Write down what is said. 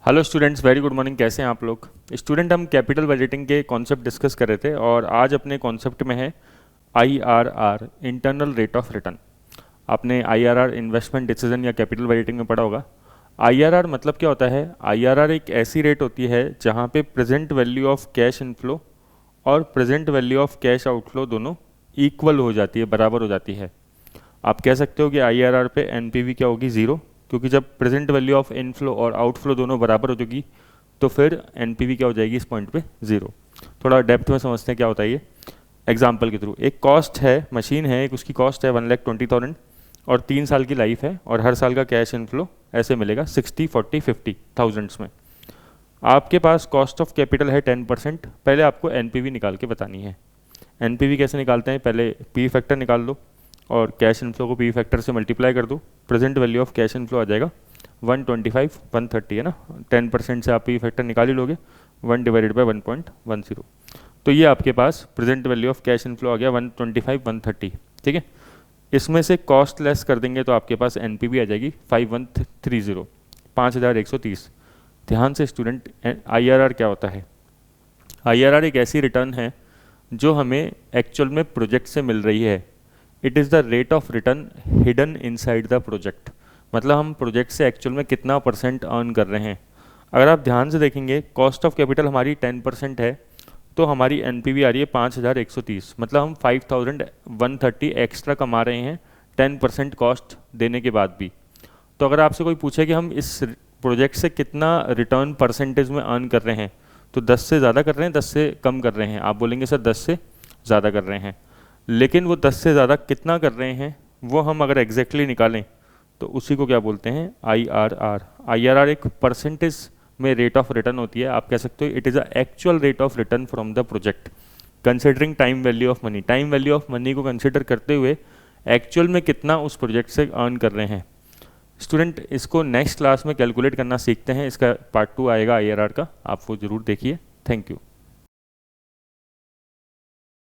Hello students, very good morning. कैसे हैं आप लोग? स्टूडेंट, हम कैपिटल बजटिंग के कॉन्सेप्ट डिस्कस कर रहे थे और आज अपने कॉन्सेप्ट में है IRR, internal rate of return. आपने आईआरआर इन्वेस्टमेंट डिसीजन या कैपिटल बजटिंग में पढ़ा होगा। आईआरआर मतलब क्या होता है? आईआरआर एक ऐसी रेट होती है जहाँ पे present value of cash inflow और present value of cash outflow दोनों इक्वल हो जाती है, बराबर हो जाती है। आप कह सकते हो कि आईआरआर पे एनपीवी क्या होगी? ज़ीरो, क्योंकि जब प्रेजेंट वैल्यू ऑफ इनफ्लो और आउटफ्लो दोनों बराबर हो जाएगी तो फिर एनपीवी क्या हो जाएगी इस पॉइंट पे? ज़ीरो। थोड़ा डेप्थ में समझते हैं क्या होता है ये एग्जाम्पल के थ्रू। एक कॉस्ट है, मशीन है, एक उसकी कॉस्ट है 1,20,000 और 3 साल की लाइफ है और हर साल का कैश इनफ्लो ऐसे मिलेगा 60, 40, 50 थाउजेंड्स में। आपके पास कॉस्ट ऑफ कैपिटल है 10%। पहले आपको एनपीवी निकाल के बतानी है। एनपीवी कैसे निकालते हैं? पहले पी फैक्टर निकाल लो और कैश इनफ्लो को पी फैक्टर से मल्टीप्लाई कर दो। Present value of cash inflow आ जाएगा 125, 130 है ना। 10% से आप पी फैक्टर निकाल ही लोगे, 1 डिवाइडेड बाई 1.10। तो ये आपके पास present value of cash inflow आ गया 125, 130। ठीक है, इसमें से कॉस्ट लेस कर देंगे तो आपके पास एनपीवी आ जाएगी 5130, 5130। ध्यान से स्टूडेंट, आईआरआर क्या होता है? आईआरआर एक ऐसी रिटर्न है जो हमें एक्चुअल में प्रोजेक्ट से मिल रही है। It is the rate of return hidden inside the project. मतलब हम प्रोजेक्ट से एक्चुअल में कितना परसेंट अर्न कर रहे हैं। अगर आप ध्यान से देखेंगे, कॉस्ट ऑफ कैपिटल हमारी 10% है तो हमारी एनपीवी आ रही है 5130। मतलब हम 5130 एक्स्ट्रा कमा रहे हैं 10% कॉस्ट देने के बाद भी। तो अगर आपसे कोई पूछे कि हम इस प्रोजेक्ट से कितना रिटर्न परसेंटेज में अर्न कर रहे हैं, तो 10 से ज़्यादा कर रहे हैं, 10 से कम कर रहे हैं, आप बोलेंगे सर 10 से ज़्यादा कर रहे हैं। लेकिन वो 10 से ज़्यादा कितना कर रहे हैं वो हम अगर एग्जैक्टली निकालें तो उसी को क्या बोलते हैं? आईआरआर। आईआरआर एक परसेंटेज में रेट ऑफ रिटर्न होती है। आप कह सकते हो it is a actual rate of return from the project considering time value of money. Time value of money को कंसिडर करते हुए एक्चुअल में कितना उस प्रोजेक्ट से अर्न कर रहे हैं। स्टूडेंट, इसको नेक्स्ट क्लास में कैलकुलेट करना सीखते हैं। इसका पार्ट 2 आएगा आईआरआर का, आप वो ज़रूर देखिए। Thank you.